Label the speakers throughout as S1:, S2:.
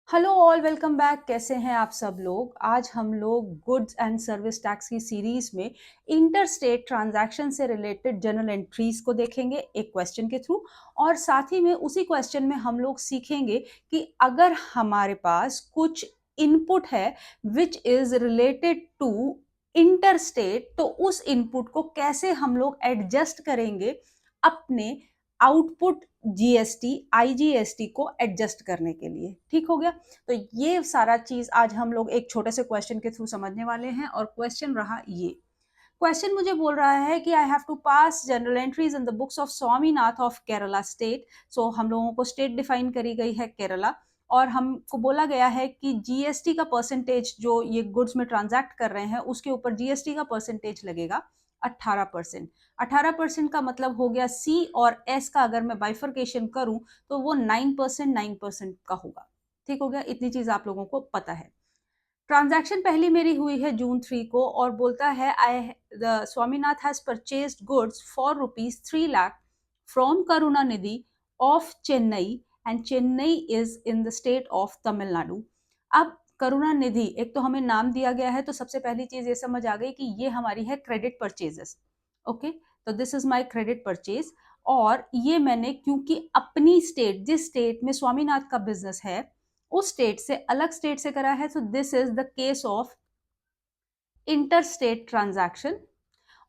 S1: Hello all, welcome back. कैसे हैं आप सब लोग? आज हम लोग गुड्स एंड सर्विस टैक्स की सीरीज में इंटर स्टेट ट्रांजैक्शन से रिलेटेड जर्नल एंट्रीज को देखेंगे एक क्वेश्चन के थ्रू। और साथ ही में उसी क्वेश्चन में हम लोग सीखेंगे कि अगर हमारे पास कुछ इनपुट है which is related to inter state, तो उस इनपुट को कैसे हम लोग एडजस्ट करेंगे अपने आउटपुट जीएसटी आईजीएसटी को एडजस्ट करने के लिए। ठीक हो गया? तो ये सारा चीज आज हम लोग एक छोटे से क्वेश्चन के थ्रू समझने वाले हैं। और क्वेश्चन रहा ये। क्वेश्चन मुझे बोल रहा है कि I have to pass journal entries in the books of Swaminath of Kerala state. So हम लोगों को स्टेट डिफाइन करी गई है केरला, और हमको बोला गया है कि जीएसटी का परसेंटेज जो ये गुड्स में ट्रांजैक्ट कर रहे हैं उसके ऊपर जीएसटी का परसेंटेज लगेगा 18%। 18% का मतलब हो गया सी और एस का अगर मैं बाइफर्केशन करूं तो वो 9% 9% का होगा। ठीक हो गया? इतनी चीज आप लोगों को पता है। ट्रांजैक्शन पहली मेरी हुई है जून 3 को, और बोलता है I the Swaminath has purchased goods for ₹3 lakh from Karunanidhi of Chennai, and Chennai is in the state of Tamil Nadu. अब करुणानिधि, एक तो हमें नाम दिया गया है, तो सबसे पहली चीज ये समझ आ गई कि ये हमारी है क्रेडिट परचेजेस। ओके, तो this is my credit purchase. और ये मैंने क्योंकि अपनी स्टेट, जिस स्टेट में स्वामीनाथ का बिजनेस है उस स्टेट से अलग स्टेट से करा है, तो this is the case of inter state transaction.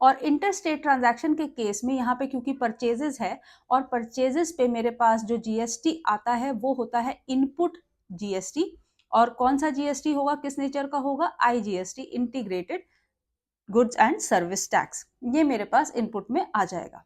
S1: और इंटर स्टेट ट्रांजैक्शन के केस में यहाँ पे क्योंकि परचेजेस है, और परचेजेस पे मेरे पास जो जीएसटी आता है वो होता है इनपुट जीएसटी। और कौन सा जीएसटी होगा, किस नेचर का होगा? IGST, integrated goods and service tax. ये मेरे पास इनपुट में आ जाएगा।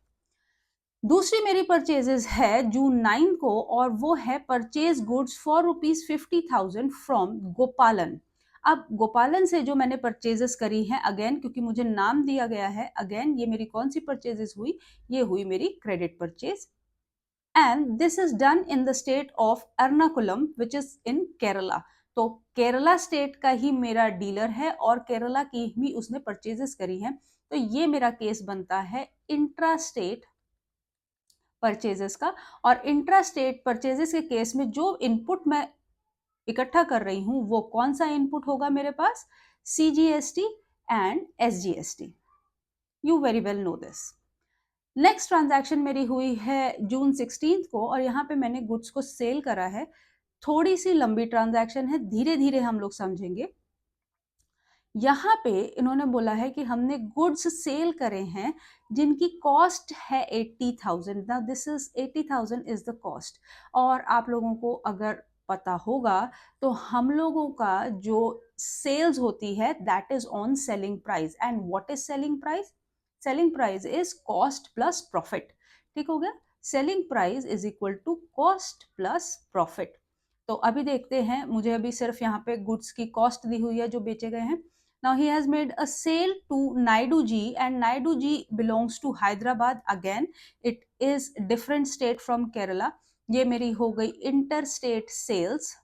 S1: दूसरी मेरी परचेजेस है जून 9 को, और वो है परचेज गुड्स फॉर ₹50,000 फ्रॉम गोपालन। अब गोपालन से जो मैंने परचेजेस करी हैं, अगेन क्योंकि मुझे नाम दिया गया है, अगेन ये मेरी कौन सी परचेजेस हुई? ये हुई मेरी credit purchase. And this is done in the state of Ernakulam which is in Kerala. तो केरला स्टेट का ही मेरा डीलर है और केरला की ही उसने परचेजेस करी है। तो ये मेरा केस बनता है इंट्रा स्टेट परचेजेस का। और इंट्रा स्टेट परचेजेस के केस में जो इनपुट मैं इकट्ठा कर रही हूं वो कौन सा इनपुट होगा मेरे पास? CGST and SGST. You very well know this. Next transaction मेरी हुई है जून 16 को, और यहाँ पे मैंने गुड्स को सेल करा है। थोड़ी सी लंबी ट्रांजैक्शन है, धीरे धीरे हम लोग समझेंगे। यहाँ पे इन्होंने बोला है कि हमने गुड्स सेल करे हैं जिनकी कॉस्ट है 80,000। Now this is 80,000 is the cost. और आप लोगों को अगर पता होगा तो हम लोगों का जो सेल्स होती है that is on selling price. And what is selling price? Selling price is cost plus profit. ठीक हो गया? Selling price is equal to cost plus profit. तो अभी देखते हैं, मुझे अभी सिर्फ यहाँ पे गुड्स की कॉस्ट दी हुई है जो बेचे गए हैं। Now he has made a sale to Naidu Ji, and Naidu Ji belongs to Hyderabad again. It is different state from Kerala. ये मेरी हो गई इंटरस्टेट सेल्स।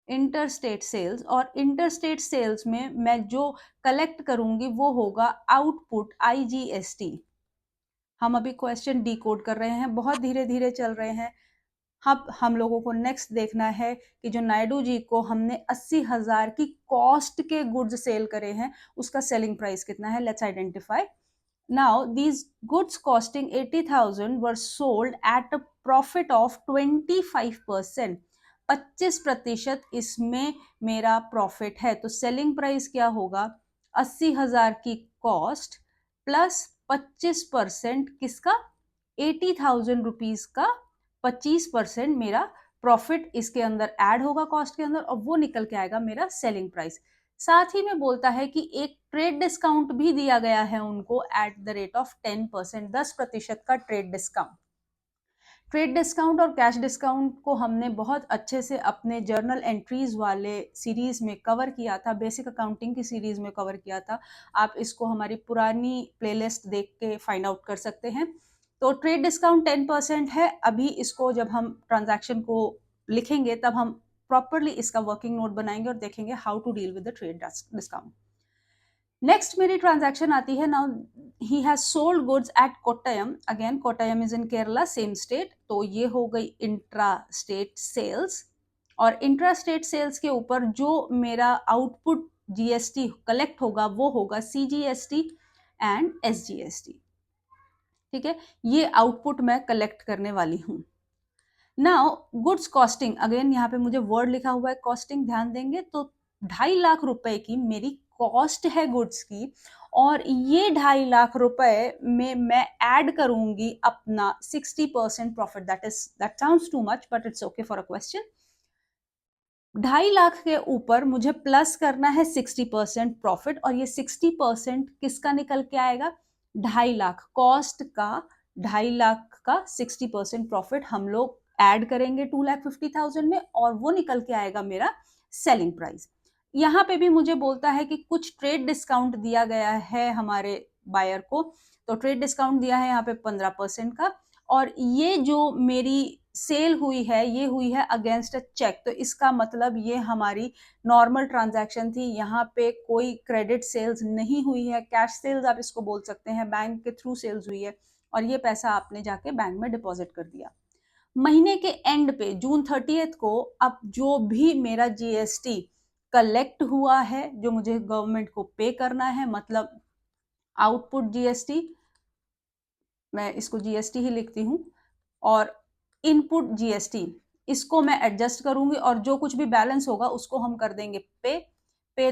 S1: इंटरस्टेट सेल्स, और इंटरस्टेट सेल्स में मैं जो कलेक्ट करूंगी वो होगा आउटपुट आईजीएसटी। हम अभी क्वेश्चन डिकोड कर रहे हैं, बहुत धीरे धीरे चल रहे हैं। अब हम लोगों को नेक्स्ट देखना है कि जो नायडू जी को हमने 80,000 की कॉस्ट के गुड्स सेल करे हैं उसका सेलिंग प्राइस कितना है? Let's identify. Now these goods costing 80,000 were sold at a profit of 25%। 25% इसमें मेरा प्रॉफिट है। तो सेलिंग प्राइस क्या होगा? 80,000 की कॉस्ट प्लस 25% किसका? 80,000 रुपीज का 25% मेरा प्रॉफिट इसके अंदर ऐड होगा कॉस्ट के अंदर, और वो निकल के आएगा मेरा सेलिंग प्राइस। साथ ही में बोलता है कि एक ट्रेड डिस्काउंट भी दिया गया है उनको एट द रेट ऑफ 10%, 10% का ट्रेड डिस्काउंट। ट्रेड डिस्काउंट और कैश डिस्काउंट को हमने बहुत अच्छे से अपने जर्नल एंट्रीज वाले सीरीज में कवर किया था, बेसिक अकाउंटिंग की सीरीज में कवर किया था। आप इसको हमारी पुरानी प्लेलिस्ट देख के फाइंड आउट कर सकते हैं। तो ट्रेड डिस्काउंट 10% है। अभी इसको जब हम ट्रांजैक्शन को लिखेंगे तब हम प्रॉपरली इसका वर्किंग नोट बनाएंगे और देखेंगे how to deal with the trade discount. Next मेरी ट्रांजैक्शन आती है। Now he has sold goods at Kottayam. Again Kottayam is in Kerala, same state. तो ये हो गई इंट्रा स्टेट सेल्स। और इंट्रास्टेट सेल्स के ऊपर जो मेरा आउटपुट जीएसटी कलेक्ट होगा वो होगा सीजीएसटी एंड एसजीएसटी। ठीक है, ये आउटपुट मैं कलेक्ट करने वाली हूं। नाउ गुड्स कॉस्टिंग, अगेन यहाँ पे मुझे वर्ड लिखा हुआ है कॉस्टिंग, ध्यान देंगे तो 2.5 लाख रुपए की मेरी कॉस्ट है गुड्स की, और ये 2.5 लाख रुपए में मैं ऐड करूंगी अपना 60% profit. That sounds too much but it's okay for a question. 2.5 lakh के ऊपर मुझे प्लस करना है 60% प्रॉफिट, और ये 60% किसका निकल के आएगा? 2.5 लाख कॉस्ट का, 2.5 लाख का 60% प्रॉफिट हम लोग ऐड करेंगे 2,50,000 में, और वो निकल के आएगा मेरा सेलिंग प्राइस। यहाँ पे भी मुझे बोलता है कि कुछ ट्रेड डिस्काउंट दिया गया है हमारे बायर को, तो ट्रेड डिस्काउंट दिया है यहाँ पे 15% का, और ये जो मेरी सेल हुई है ये हुई है अगेंस्ट अ चेक, तो इसका मतलब ये हमारी नॉर्मल ट्रांजैक्शन थी, यहाँ पे कोई क्रेडिट सेल्स नहीं हुई है, कैश सेल्स आप इसको बोल सकते हैं, बैंक के थ्रू सेल्स हुई है, और ये पैसा आपने जाके बैंक में डिपॉजिट कर दिया। महीने के एंड पे जून 30 को अब जो भी मेरा जीएसटी कलेक्ट हुआ है जो मुझे गवर्नमेंट को पे करना है, मतलब आउटपुट जीएसटी, मैं इसको जीएसटी ही लिखती हूँ, और इनपुट जीएसटी, इसको मैं एडजस्ट करूंगी, और जो कुछ भी बैलेंस होगा उसको हम कर देंगे पे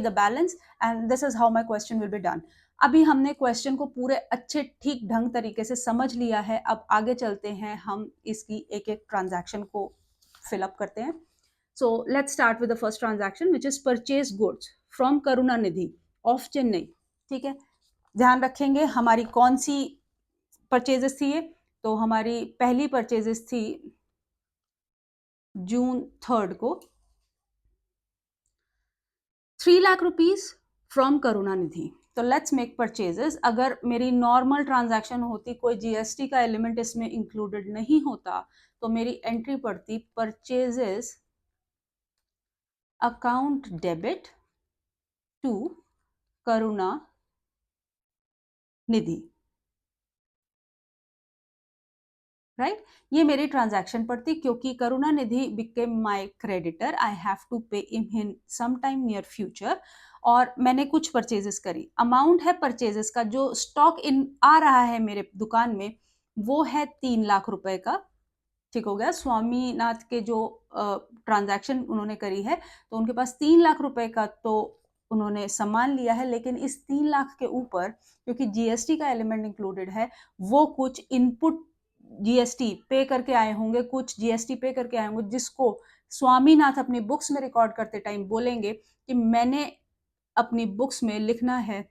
S1: the balance, and this is how my question will be done. अभी हमने क्वेश्चन को पूरे अच्छे ठीक ढंग तरीके से समझ लिया है, अब आगे चलते हैं, हम इसकी एक एक ट्रांजैक्शन को फिलअप करते हैं। So let's start with the first transaction which is purchase goods from Karunanidhi of Chennai. ठीक है, ध्यान रखेंगे हमारी कौन सी परचेजेस थी ये, तो हमारी पहली परचेजेस थी जून 3 को 3 लाख रुपीस फ्रॉम करुणानिधि। तो लेट्स मेक परचेजेस। अगर मेरी नॉर्मल ट्रांजैक्शन होती, कोई जीएसटी का एलिमेंट इसमें इंक्लूडेड नहीं होता, तो मेरी एंट्री पड़ती purchases account debit to Karunanidhi, right ये मेरी ट्रांजैक्शन पड़ती, क्योंकि Karunanidhi became my creditor, I have to pay in some time near future, और मैंने कुछ परचेजेस करी। अमाउंट है परचेजेस का, जो स्टॉक इन आ रहा है मेरे दुकान में वो है 3 लाख रुपए का। ठीक हो गया, स्वामीनाथ के जो ट्रांजैक्शन उन्होंने करी है, तो उनके पास 3 लाख रुपए का तो उन्होंने सामान लिया है, लेकिन इस 3 लाख के ऊपर क्योंकि जीएसटी का एलिमेंट इंक्लूडेड है, वो कुछ इनपुट जीएसटी पे करके आए होंगे, कुछ जीएसटी पे करके आए होंगे, जिसको स्वामीनाथ अपनी बुक्स में रिकॉर्ड करते टाइम बोलेंगे कि मैंने अपनी बुक्स में लिखना है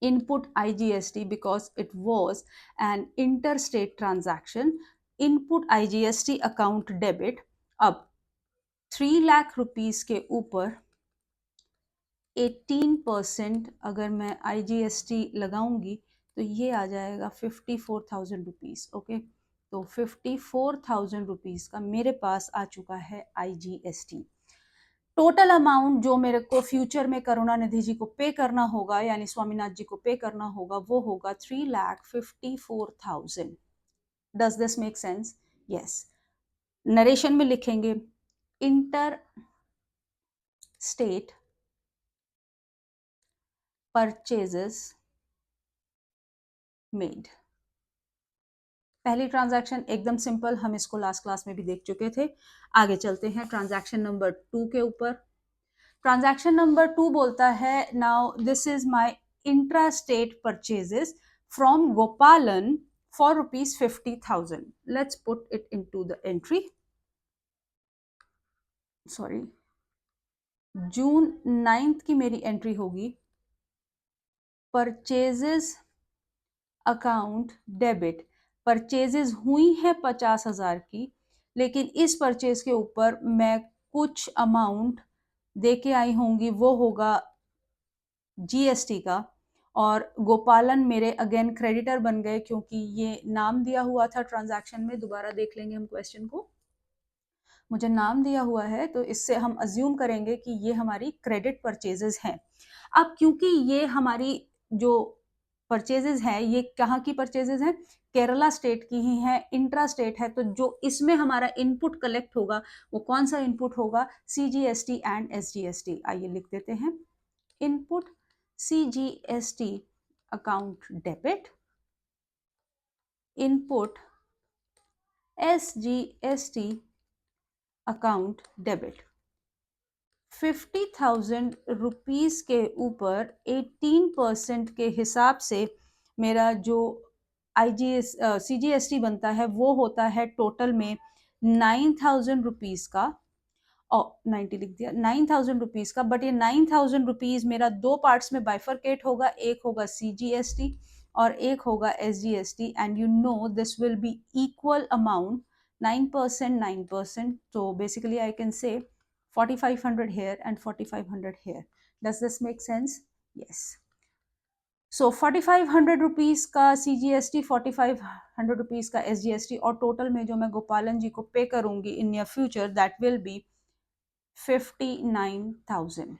S1: input IGST because it was an interstate transaction, input IGST account debit। अब 3 लाख रुपीस के ऊपर 18% अगर मैं IGST लगाऊंगी तो ये आ जाएगा 54,000 रुपीस। ओके, तो 54,000 रुपीस का मेरे पास आ चुका है IGST। टोटल अमाउंट जो मेरे को फ्यूचर में करुणानिधि जी को पे करना होगा, यानी स्वामीनाथ जी को पे करना होगा, वो होगा 3,54,000। Does this make sense? Yes. Narration में लिखेंगे इंटर स्टेट परचेजेस मेड। पहली ट्रांजैक्शन एकदम सिंपल, हम इसको लास्ट क्लास में भी देख चुके थे। आगे चलते हैं ट्रांजैक्शन नंबर 2 के ऊपर। ट्रांजैक्शन नंबर 2 बोलता है now this is my intrastate purchases from Gopalan for rupees 50,000। Let's put it into the entry. Sorry, June 9 की मेरी एंट्री होगी परचेजेस अकाउंट डेबिट। परचेजेस हुई है 50,000 की, लेकिन इस परचेज के ऊपर मैं कुछ अमाउंट दे के आई होंगी, वो होगा जीएसटी का, और गोपालन मेरे अगेन क्रेडिटर बन गए क्योंकि ये नाम दिया हुआ था ट्रांजैक्शन में। दोबारा देख लेंगे हम क्वेश्चन को, मुझे नाम दिया हुआ है तो इससे हम अज्यूम करेंगे कि ये हमारी क्रेडिट परचेजेस हैं। अब क्योंकि ये हमारी जो परचेजेज हैं, ये कहाँ की परचेजेज हैं? केरला स्टेट की ही है, इंट्रा स्टेट है। तो जो इसमें हमारा इनपुट कलेक्ट होगा वो कौन सा इनपुट होगा? CGST and SGST। आइए लिख देते हैं, input CGST account debit, input SGST account debit. 50,000 rupees के ऊपर 18% के हिसाब से मेरा जो CGST बनता है वो होता है टोटल में 9,000 रुपीज का, और 90 लिख दिया, 9,000 रुपीज का। बट ये 9,000 रुपीज मेरा दो पार्ट्स में बाइफरकेट होगा, एक होगा CGST और एक होगा SGST, and you know this will be equal amount, 9%, 9%. So basically I can say 4,500 here and 4,500 here. Does this make sense? Yes. So 4,500 rupees का CGST, 4,500 रुपीज का SGST, और टोटल में जो मैं गोपालन जी को पे करूंगी in near future, that will be 59,000.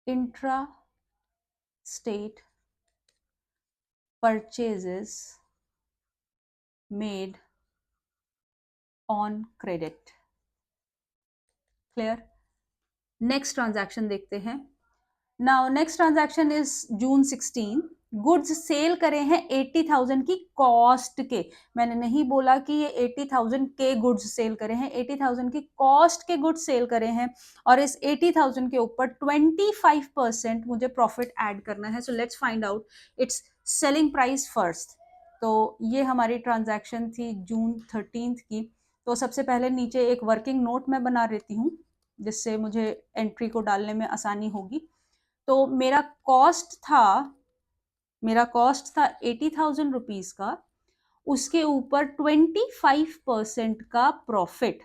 S1: Intra-state purchases made on credit. Clear? Next transaction देखते हैं. Now next transaction is June 16. Goods sale करे हैं 80,000 की कॉस्ट के. मैंने नहीं बोला कि ये 80,000 के गुड्स सेल करे हैं, 80,000 की कॉस्ट के गुड्स सेल करे हैं, और इस 80,000 के ऊपर 25% मुझे प्रॉफिट ऐड करना है. So let's find out it's selling price first. तो ये हमारी ट्रांजैक्शन थी जून 13 की. तो सबसे पहले नीचे एक वर्किंग नोट मैं बना लेती हूँ जिससे मुझे एंट्री को डालने में आसानी होगी. तो मेरा कॉस्ट था 80,000 रुपीज का, उसके ऊपर 25% का प्रॉफिट.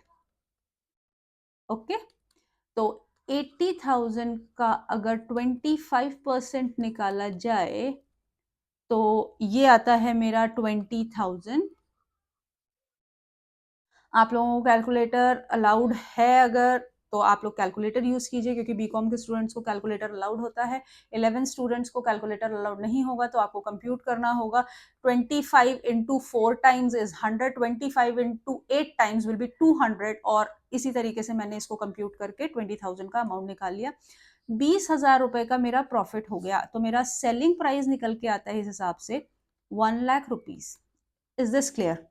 S1: ओके, तो 80,000 का अगर 25% निकाला जाए तो ये आता है मेरा 20,000. आप लोगों को कैलकुलेटर अलाउड है अगर तो आप लोग कैलकुलेटर यूज कीजिए, क्योंकि बीकॉम के स्टूडेंट्स को कैलकुलेटर अलाउड होता है. 11 स्टूडेंट्स को कैलकुलेटर अलाउड नहीं होगा, तो आपको कंप्यूट करना होगा. 25 into 4 times is 100, 25 into 8 times will be 200, और इसी तरीके से मैंने इसको कंप्यूट करके 20,000 का अमाउंट निकाल लिया. 20,000 रुपए का मेरा प्रॉफिट हो गया. तो मेरा सेलिंग प्राइस निकल के आता है इस हिसाब से 1 lakh rupees. Is this clear?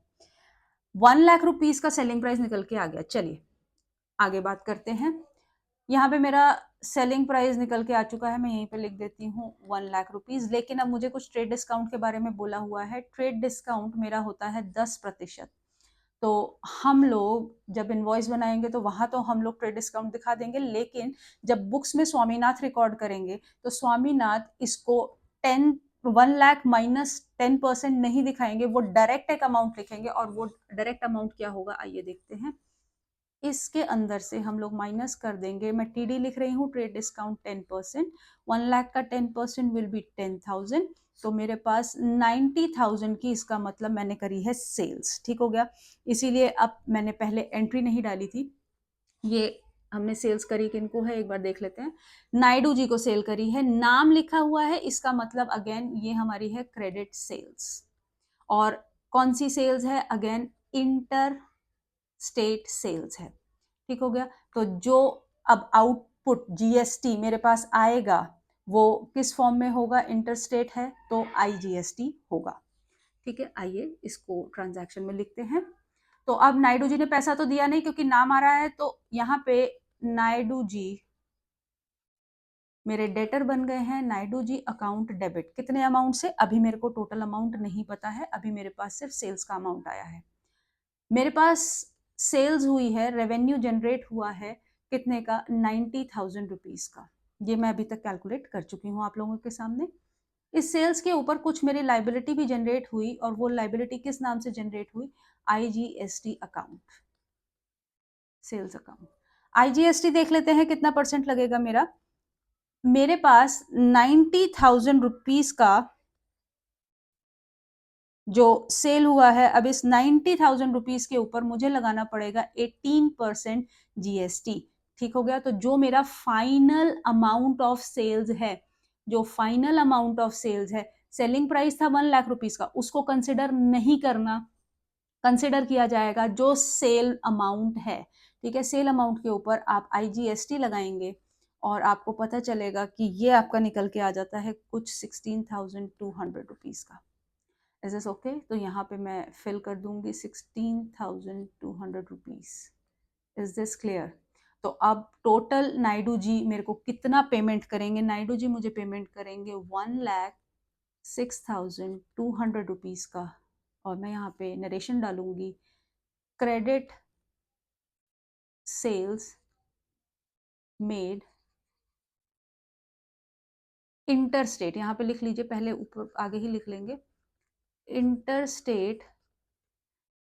S1: 1 lakh rupees का सेलिंग प्राइस निकल के आ गया. चलिए आगे बात करते हैं. यहाँ पे मेरा सेलिंग प्राइस निकल के आ चुका है, मैं यहीं पे लिख देती हूँ 1 लाख रुपीज. लेकिन अब मुझे कुछ ट्रेड डिस्काउंट के बारे में बोला हुआ है. ट्रेड डिस्काउंट मेरा होता है 10%. तो हम लोग जब इनवॉइस बनाएंगे तो वहां तो हम लोग ट्रेड डिस्काउंट दिखा देंगे, लेकिन जब बुक्स में स्वामीनाथ रिकॉर्ड करेंगे तो स्वामीनाथ इसको 1 लाख माइनस 10% नहीं दिखाएंगे, वो डायरेक्ट एक अमाउंट लिखेंगे. और वो डायरेक्ट अमाउंट क्या होगा आइए देखते हैं. इसके अंदर से हम लोग माइनस कर देंगे. मैं TD लिख रही हूँ, ट्रेड डिस्काउंट 10%. 1 लाख का 10% विल बी 10,000. तो मेरे पास 90,000 की, इसका मतलब मैंने करी है सेल्स. ठीक हो गया. इसीलिए अब मैंने पहले एंट्री नहीं डाली थी. ये हमने सेल्स करी किनको है एक बार देख लेते हैं. नायडू जी को सेल करी है, नाम लिखा हुआ है, इसका मतलब अगेन ये हमारी है क्रेडिट सेल्स. और कौन सी सेल्स है? अगेन इंटर स्टेट सेल्स है. ठीक हो गया. तो जो अब आउटपुट GST मेरे पास आएगा वो किस फॉर्म में होगा? इंटरस्टेट है तो IGST होगा. ठीक है, आइए इसको ट्रांजैक्शन में लिखते हैं. तो अब नायडू जी ने पैसा तो दिया नहीं क्योंकि नाम आ रहा है, तो यहाँ पे नायडू जी मेरे डेटर बन गए हैं. Naidu ji account debit. कितने अमाउंट से? अभी मेरे को टोटल अमाउंट नहीं पता है, अभी मेरे पास सिर्फ सेल्स का अमाउंट आया है. मेरे पास सेल्स हुई है, रेवेन्यू जनरेट हुआ है कितने का? 90,000 रुपीज का. ये मैं अभी तक कैलकुलेट कर चुकी हूँ आप लोगों के सामने. इस सेल्स के ऊपर कुछ मेरी लाइबिलिटी भी जनरेट हुई, और वो लाइबिलिटी किस नाम से जनरेट हुई? IGST account, sales account. IGST देख लेते हैं कितना परसेंट लगेगा मेरा. मेरे पास 90,000 रुपीज का जो सेल हुआ है, अब इस 90,000 रुपीज के ऊपर मुझे लगाना पड़ेगा 18% GST. ठीक हो गया. तो जो मेरा फाइनल अमाउंट ऑफ सेल्स है जो फाइनल अमाउंट ऑफ सेल्स है, सेलिंग प्राइस था 1 लाख रुपीस का, उसको कंसिडर नहीं करना, कंसिडर किया जाएगा जो सेल अमाउंट है। ठीक है, सेल अमाउंट के ऊपर आप IGST लगाएंगे और आपको पता चलेगा कि ये आपका निकल के आ जाता है कुछ 16,200 रुपीज का। Is this okay? तो यहाँ पे मैं फिल कर दूंगी 16,200 रुपीज। Is this clear? तो अब टोटल नायडू जी मेरे को कितना पेमेंट करेंगे? नायडू जी मुझे पेमेंट करेंगे 1,06,200 रुपीज का, और मैं यहाँ पे नरेशन डालूंगी, credit sales made inter state, यहाँ पे लिख लीजिए, पहले ऊपर आगे ही लिख लेंगे, inter state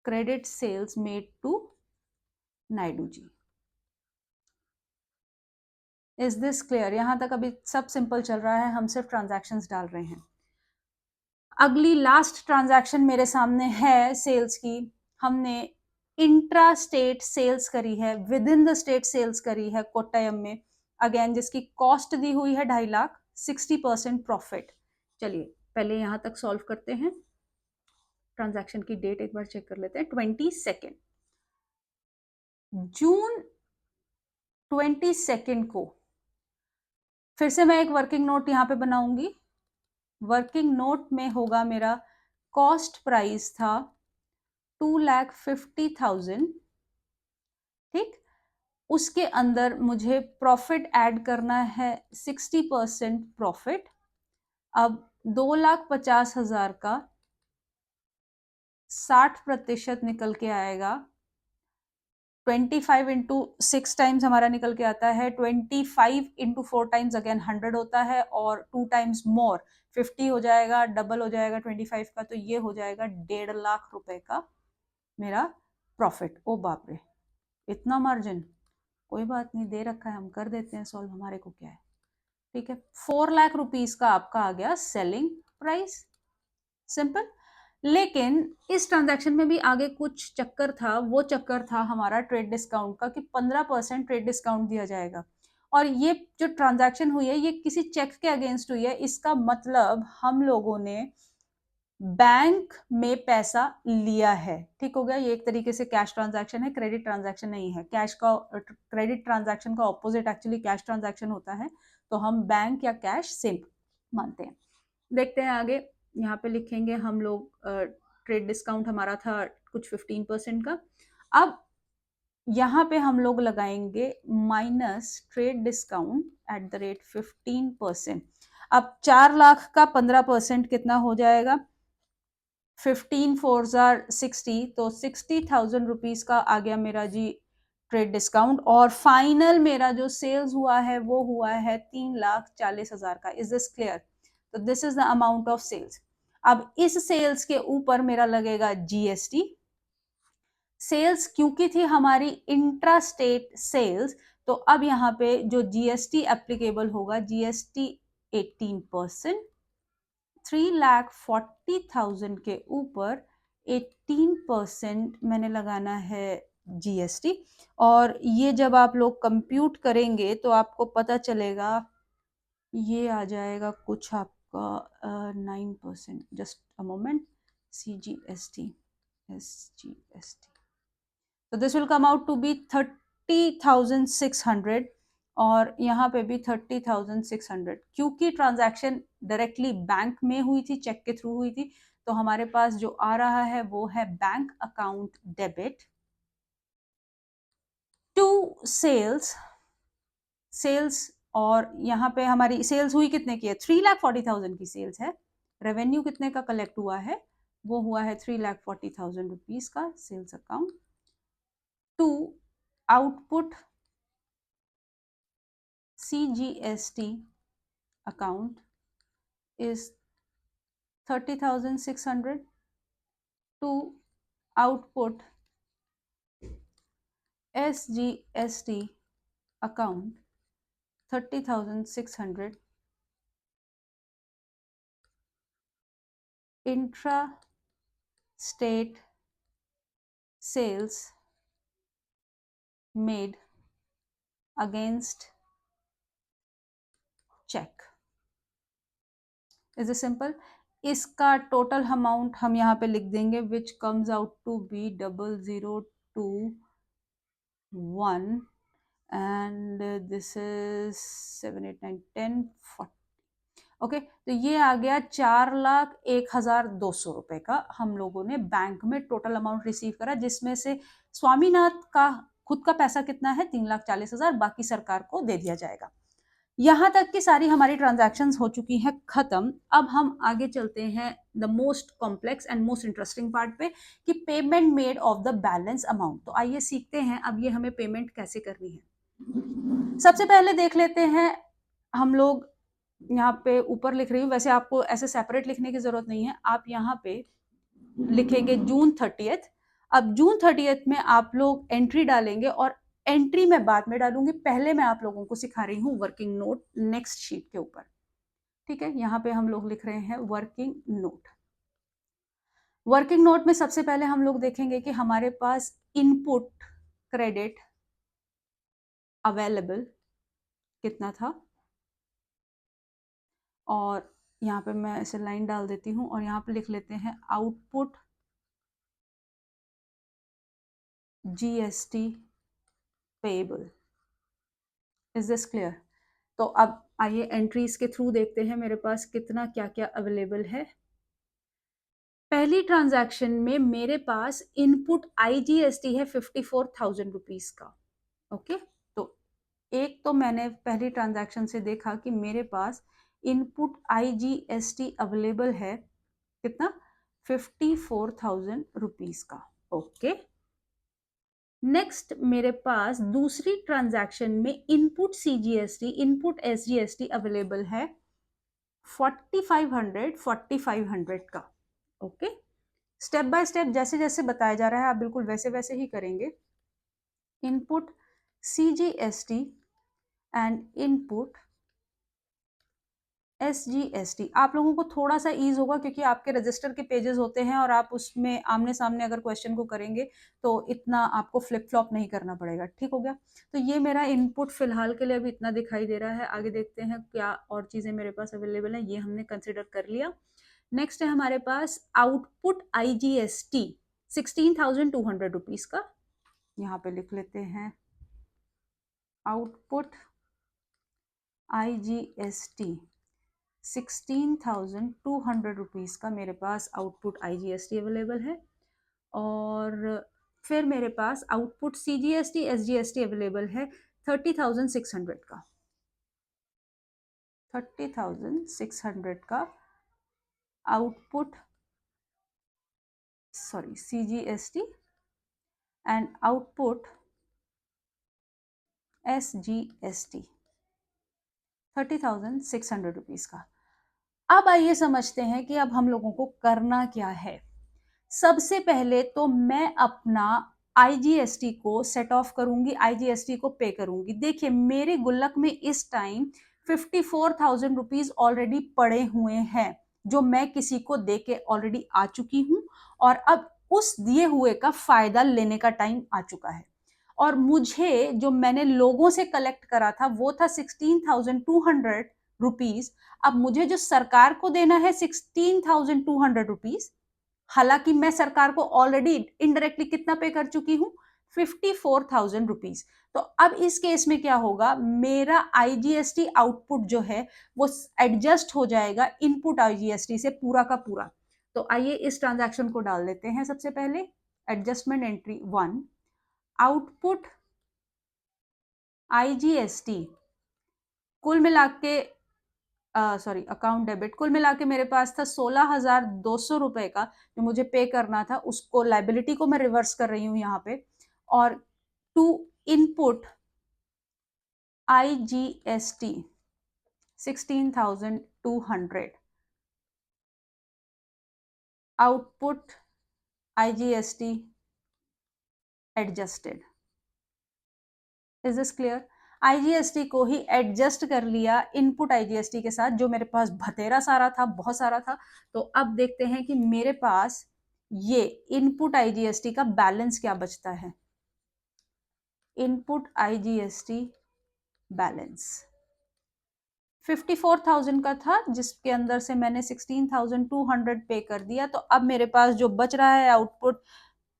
S1: credit sales made to Naidu ji. Is this clear? यहाँ तक अभी सब सिंपल चल रहा है, हम सिर्फ ट्रांजैक्शंस डाल रहे हैं। अगली लास्ट ट्रांजैक्शन मेरे सामने है सेल्स की। हमने इंट्रा स्टेट सेल्स करी है, within the state sales करी है कोट्टयम में, अगेन जिसकी कॉस्ट दी हुई है 2.5 लाख, 60% प्रॉफिट। चलिए पहले यहां तक सॉल्व करते हैं। ट्रांजैक्शन की डेट एक बार चेक कर लेते हैं, 22 जून 22 को फिर से मैं एक वर्किंग नोट यहां पे बनाऊंगी। वर्किंग नोट में होगा मेरा कॉस्ट प्राइस था 2,50,000। ठीक, उसके अंदर मुझे प्रॉफिट ऐड करना है 60% प्रॉफिट। अब 2,50,000 का 60% निकल के आएगा, 25 इंटू 6 टाइम्स हमारा निकल के आता है, 25 इंटू 4 टाइम्स अगेन 100 होता है, और 2 टाइम्स मोर 50 हो जाएगा, डबल हो जाएगा 25 का, तो ये हो जाएगा 1.5 लाख रुपए का मेरा प्रॉफिट। ओ बाप रे, इतना मार्जिन! कोई बात नहीं, दे रखा है, हम कर देते हैं सॉल्व, हमारे को क्या है। ठीक है, 4 लाख रुपीस का आपका आ गया सेलिंग प्राइस, सिंपल। लेकिन इस ट्रांजैक्शन में भी आगे कुछ चक्कर था, वो चक्कर था हमारा ट्रेड डिस्काउंट का, कि 15% ट्रेड डिस्काउंट दिया जाएगा। और ये जो ट्रांजैक्शन हुई है ये किसी चेक के अगेंस्ट हुई है, इसका मतलब हम लोगों ने बैंक में पैसा लिया है। ठीक हो गया, ये एक तरीके से कैश ट्रांजैक्शन है, क्रेडिट ट्रांजैक्शन नहीं है। कैश का, क्रेडिट ट्रांजैक्शन का ऑपोजिट एक्चुअली कैश ट्रांजैक्शन होता है, तो हम बैंक या कैश सेम मानते हैं। देखते हैं आगे, यहाँ पे लिखेंगे हम लोग, ट्रेड डिस्काउंट हमारा था कुछ 15% का। अब यहाँ पे हम लोग लगाएंगे minus trade discount at the rate 15%। अब 4 लाख का 15% कितना हो जाएगा? 15 4 60, तो 60,000 रुपीज का आ गया मेरा जी ट्रेड डिस्काउंट, और फाइनल मेरा जो सेल्स हुआ है वो हुआ है 3,40,000 का। Is this clear? तो this is the amount of sales. अब इस सेल्स के ऊपर मेरा लगेगा GST। सेल्स क्योंकि थी हमारी इंट्रा स्टेट सेल्स, तो अब यहाँ पे जो GST एप्लीकेबल होगा, GST 18%। 3,40,000 के ऊपर 18% मैंने लगाना है GST। और ये जब आप लोग कंप्यूट करेंगे तो आपको पता चलेगा, ये आ जाएगा कुछ आपका 9%। Just a moment, CGST SGST, तो this will come out to be 30,600, और यहाँ पे भी 30,600। क्योंकि ट्रांजैक्शन डायरेक्टली बैंक में हुई थी, चेक के थ्रू हुई थी, तो हमारे पास जो आ रहा है वो है bank account debit to sales. Sales, और यहाँ पे हमारी सेल्स हुई कितने की है? 3,40,000 की सेल्स है। रेवेन्यू कितने का कलेक्ट हुआ है? वो हुआ है 3,40,000 रुपीज का sales account to output CGST account is 30,600 to output SGST account 30,600 intra state sales made against check। Is it simple? इसका टोटल अमाउंट हम यहाँ पे लिख देंगे which comes out to be 0021 and this is 7 8 9 10 40। Okay, तो ये आ गया 4,01,200 रुपए का हम लोगों ने बैंक में टोटल अमाउंट रिसीव करा, जिसमें से स्वामीनाथ का खुद का पैसा कितना है 3,40,000, बाकी सरकार को दे दिया जाएगा। यहां तक की सारी हमारी ट्रांजैक्शंस हो चुकी हैं खत्म। अब हम आगे चलते हैं the most complex and most interesting part पे कि payment made of the balance amount. तो आइए सीखते हैं अब ये हमें पेमेंट कैसे करनी है। सबसे पहले देख लेते हैं हम लोग, यहाँ पे ऊपर लिख रही हूँ, वैसे आपको ऐसे सेपरेट लिखने की जरूरत नहीं है, आप यहाँ पे लिखेंगे जून 30th। अब जून 30th में आप लोग एंट्री डालेंगे और एंट्री मैं बाद में डालूंगी, पहले मैं आप लोगों को सिखा रही हूँ वर्किंग नोट नेक्स्ट शीट के ऊपर। ठीक है, यहाँ पे हम लोग लिख रहे हैं वर्किंग नोट। वर्किंग नोट में सबसे पहले हम लोग देखेंगे कि हमारे पास इनपुट क्रेडिट अवेलेबल कितना था, और यहाँ पे मैं ऐसे लाइन डाल देती हूँ और यहाँ पे लिख लेते हैं output GST payable. Is this clear? तो अब आइए एंट्रीज के थ्रू देखते हैं मेरे पास कितना क्या क्या अवेलेबल है। पहली ट्रांजैक्शन में मेरे पास इनपुट आईजीएसटी है 54,000 रुपीज का। ओके, तो एक तो मैंने पहली ट्रांजैक्शन से देखा कि मेरे पास इनपुट आईजीएसटी अवेलेबल है कितना, 54,000 रुपीज का। ओके, नेक्स्ट मेरे पास दूसरी ट्रांजैक्शन में input CGST input SGST available है 4,500 का। ओके, स्टेप बाय स्टेप जैसे जैसे बताया जा रहा है आप बिल्कुल वैसे वैसे ही करेंगे। Input CGST and input SGST, आप लोगों को थोड़ा सा ईज होगा क्योंकि आपके रजिस्टर के पेजेस होते हैं और आप उसमें आमने सामने अगर क्वेश्चन को करेंगे तो इतना आपको फ्लिप फ्लॉप नहीं करना पड़ेगा। ठीक हो गया? तो ये मेरा इनपुट फिलहाल के लिए अभी इतना दिखाई दे रहा है। आगे देखते हैं क्या और चीजें मेरे पास अवेलेबल है, ये हमने कंसिडर कर लिया। नेक्स्ट है हमारे पास आउटपुट आईजीएसटी 16,200 रुपीज का। यहाँ पे लिख लेते हैं आउटपुट आईजीएसटी 16,200 रुपीज का मेरे पास आउटपुट आईजीएसटी अवेलेबल है। और फिर मेरे पास आउटपुट सीजीएसटी एसजीएसटी अवेलेबल है 30,600 का। 30,600 का output CGST and output SGST 30,600 rupees का। अब आइए समझते हैं कि अब हम लोगों को करना क्या है। सबसे पहले तो मैं अपना आईजीएसटी को सेट ऑफ करूंगी, आईजीएसटी को पे करूंगी। देखिए मेरे गुल्लक में इस टाइम 54,000 रुपीज ऑलरेडी पड़े हुए हैं जो मैं किसी को दे के ऑलरेडी आ चुकी हूं, और अब उस दिए हुए का फायदा लेने का टाइम आ चुका है। और मुझे जो मैंने लोगों से कलेक्ट करा था वो था 16,200 रुपीज। अब मुझे जो सरकार को देना है 16,200 रुपीज, हालांकि मैं सरकार को ऑलरेडी इनडायरेक्टली कितना पे कर चुकी हूं 54,000 रुपीज। तो अब इस केस में क्या होगा, मेरा आईजीएसटी आउटपुट जो है वो एडजस्ट हो जाएगा इनपुट आईजीएसटी से पूरा का पूरा। तो आइए इस ट्रांजैक्शन को डाल देते हैं। सबसे पहले एडजस्टमेंट एंट्री 1, आउटपुट आईजीएसटी कुल मिला के अकाउंट डेबिट कुल मिला के मेरे पास था 16,200 रुपए का जो मुझे पे करना था, उसको लाइबिलिटी को मैं रिवर्स कर रही हूं यहाँ पे। और to input IGST 16,200, output IGST adjusted. Is this clear? IGST को ही एडजस्ट कर लिया इनपुट आईजीएसटी के साथ जो मेरे पास भतेरा सारा था, बहुत सारा था। तो अब देखते हैं कि मेरे पास ये इनपुट आईजीएसटी का बैलेंस क्या बचता है। इनपुट आईजीएसटी बैलेंस 54,000 का था, जिसके अंदर से मैंने 16,200 पे कर दिया, तो अब मेरे पास जो बच रहा है आउटपुट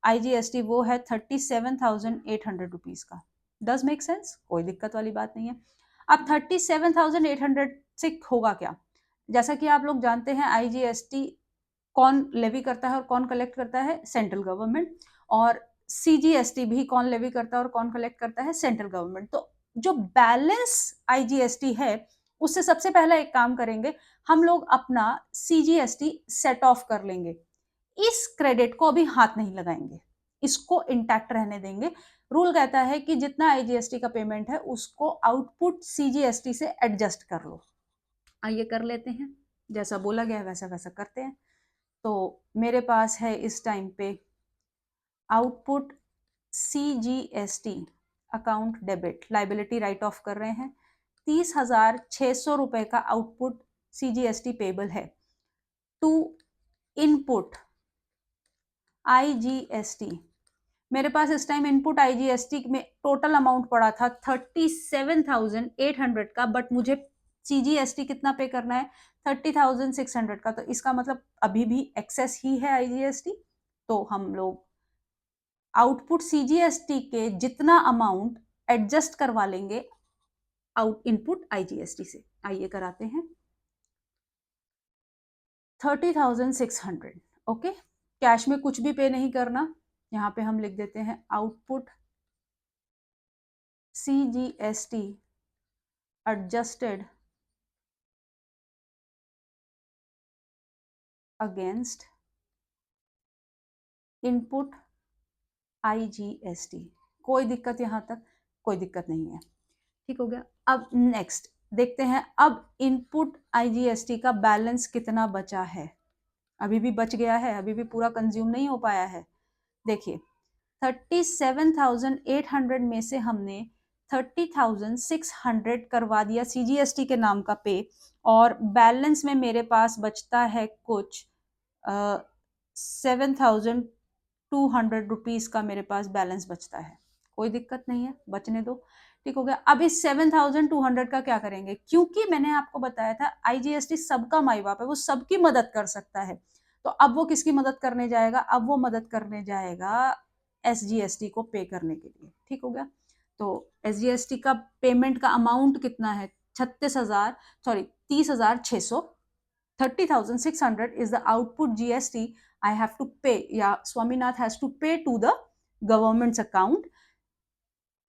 S1: IGST वो है 37,800 रुपीज का। Does make sense? कोई दिक्कत वाली बात नहीं है। अब 37,800 से होगा क्या? जैसा कि आप लोग जानते हैं IGST कौन लेवी करता है और कौन कलेक्ट करता है? Central government. और CGST भी कौन लेवी करता है और कौन कलेक्ट करता है? Central government. तो जो बैलेंस IGST है उससे सबसे पहला एक काम करेंगे, हम लोग अपना CGST सेट ऑफ कर लेंगे। इस क्रेडिट को अभी हाथ नहीं लगाएंगे, इसको इंटैक्ट रहने देंगे। रूल कहता है कि जितना IGST का पेमेंट है उसको आउटपुट CGST से एडजस्ट कर लो। आइए कर लेते हैं, जैसा बोला गया है वैसा वैसा करते हैं। तो मेरे पास है इस टाइम पे output CGST account debit, liability right of कर रहे हैं। 30,600 रुपए का आउटपुट CGST पेबल है टू इनपुट IGST। मेरे पास इस टाइम इनपुट IGST में टोटल अमाउंट पड़ा था 37,800 का, बट मुझे CGST कितना पे करना है? 30,600 का। तो इसका मतलब अभी भी एक्सेस ही है IGST। तो हम लोग आउटपुट CGST के जितना अमाउंट एडजस्ट करवा लेंगे आउट इनपुट IGST से। आइए कराते हैं। 30,600 ओके। कैश में कुछ भी पे नहीं करना, यहाँ पे हम लिख देते हैं output CGST adjusted against input IGST। कोई दिक्कत यहाँ तक? कोई दिक्कत नहीं है, ठीक हो गया। अब नेक्स्ट देखते हैं, अब इनपुट IGST का बैलेंस कितना बचा है? अभी भी बच गया है, अभी भी पूरा कंज्यूम नहीं हो पाया है। देखिए 37,800 में से हमने 30,600 करवा दिया CGST के नाम का पे, और बैलेंस में मेरे पास बचता है कुछ 7,200 रुपीज का मेरे पास बैलेंस बचता है। कोई दिक्कत नहीं है, बचने दो, ठीक हो गया। अब इस 7,200 का क्या करेंगे? क्योंकि मैंने आपको बताया था IGST सबका माई बाप है, वो सबकी मदद कर सकता है। तो अब वो किसकी मदद करने जाएगा? अब वो मदद करने जाएगा SGST को पे करने के लिए, ठीक हो गया। तो SGST का पेमेंट का अमाउंट कितना है? 30,600। 30,600 is the output GST I have to pay, या Swaminath has to pay to the government's account।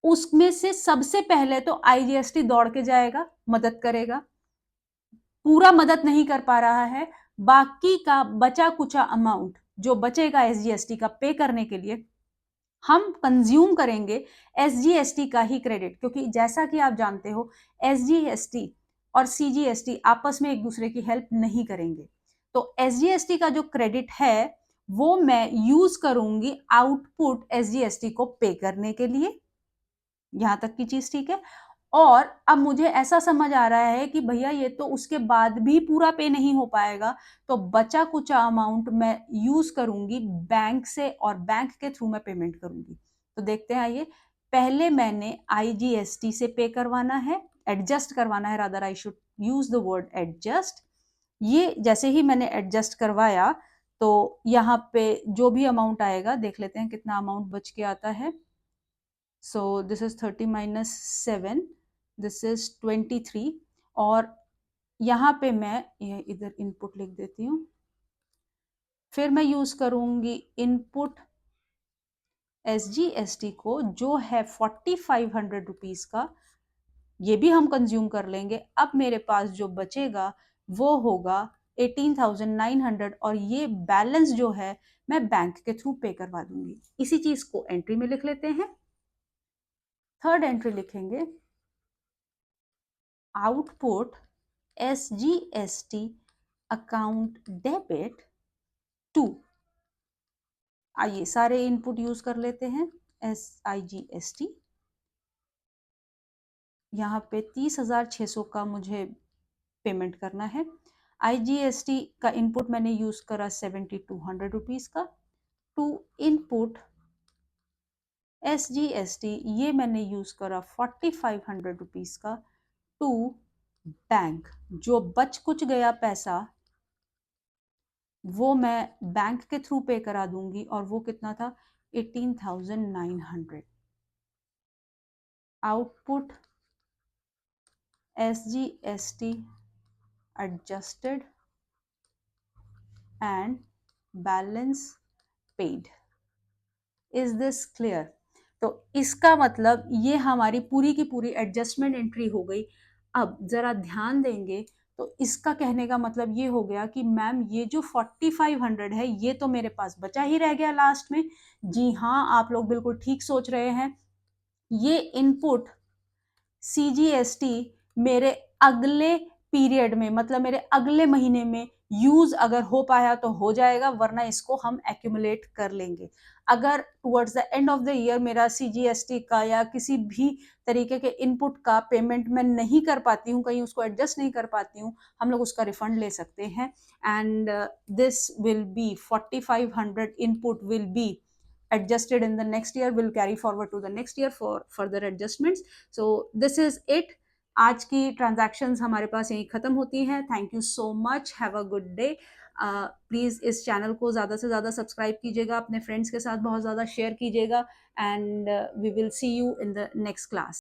S1: उसमें से सबसे पहले तो IGST दौड़ के जाएगा, मदद करेगा। पूरा मदद नहीं कर पा रहा है, बाकी का बचा कुचा अमाउंट जो बचेगा SGST का पे करने के लिए, हम कंज्यूम करेंगे SGST का ही क्रेडिट। क्योंकि जैसा कि आप जानते हो SGST और CGST आपस में एक दूसरे की हेल्प नहीं करेंगे। तो SGST का जो क्रेडिट है वो मैं यूज करूंगी आउटपुट SGST को पे करने के लिए। यहां तक की चीज ठीक है। और अब मुझे ऐसा समझ आ रहा है कि भैया ये तो उसके बाद भी पूरा पे नहीं हो पाएगा, तो बचा कुचा अमाउंट मैं यूज करूंगी बैंक से, और बैंक के थ्रू मैं पेमेंट करूंगी। तो देखते हैं, आइए। पहले मैंने IGST से पे करवाना है, एडजस्ट करवाना है, rather I should use the word adjust. ये जैसे ही मैंने एडजस्ट करवाया तो यहाँ पे जो भी अमाउंट आएगा देख लेते हैं कितना अमाउंट बच के आता है। So this is 30 minus 7, this is 23। और यहाँ पे मैं ये इधर इनपुट लिख देती हूँ, फिर मैं यूज करूंगी इनपुट SGST को जो है 4,500 रुपीज का, ये भी हम कंज्यूम कर लेंगे। अब मेरे पास जो बचेगा वो होगा 18,900, और ये बैलेंस जो है मैं बैंक के थ्रू पे करवा दूंगी। इसी चीज को एंट्री में लिख लेते हैं। थर्ड एंट्री लिखेंगे output SGST account debit to. आइए सारे इनपुट यूज कर लेते हैं। SIGST यहाँ पे 30,600 का मुझे पेमेंट करना है। IGST का इनपुट मैंने यूज करा 7,200 रुपीज का। टू इनपुट SGST ये मैंने यूज करा 4,500 रुपीज का। टू बैंक, जो बच कुछ गया पैसा वो मैं बैंक के थ्रू पे करा दूंगी, और वो कितना था 18,900। Output SGST adjusted and balance paid। Is this clear? तो इसका मतलब ये हमारी पूरी की पूरी एडजस्टमेंट एंट्री हो गई। अब जरा ध्यान देंगे तो इसका कहने का मतलब ये हो गया कि मैम ये जो 4500 है ये तो मेरे पास बचा ही रह गया लास्ट में। जी हाँ, आप लोग बिल्कुल ठीक सोच रहे हैं। ये इनपुट CGST मेरे अगले पीरियड में, मतलब मेरे अगले महीने में यूज अगर हो पाया तो हो जाएगा, वरना इसको हम एक्यूमुलेट कर लेंगे। अगर towards the end of the year मेरा CGST का या किसी भी तरीके के इनपुट का पेमेंट मैं नहीं कर पाती हूँ, कहीं उसको एडजस्ट नहीं कर पाती हूँ, हम लोग उसका रिफंड ले सकते हैं। And this will be 4500 input will be adjusted in the next year, will carry forward to the next year for further adjustments. So this is it। आज की ट्रांजैक्शंस हमारे पास यहीं खत्म होती हैं। Thank you so much, have a good day. Please इस channel को ज़्यादा से ज़्यादा सब्सक्राइब कीजिएगा, अपने फ्रेंड्स के साथ बहुत ज़्यादा शेयर कीजिएगा, and we will see you in the next class.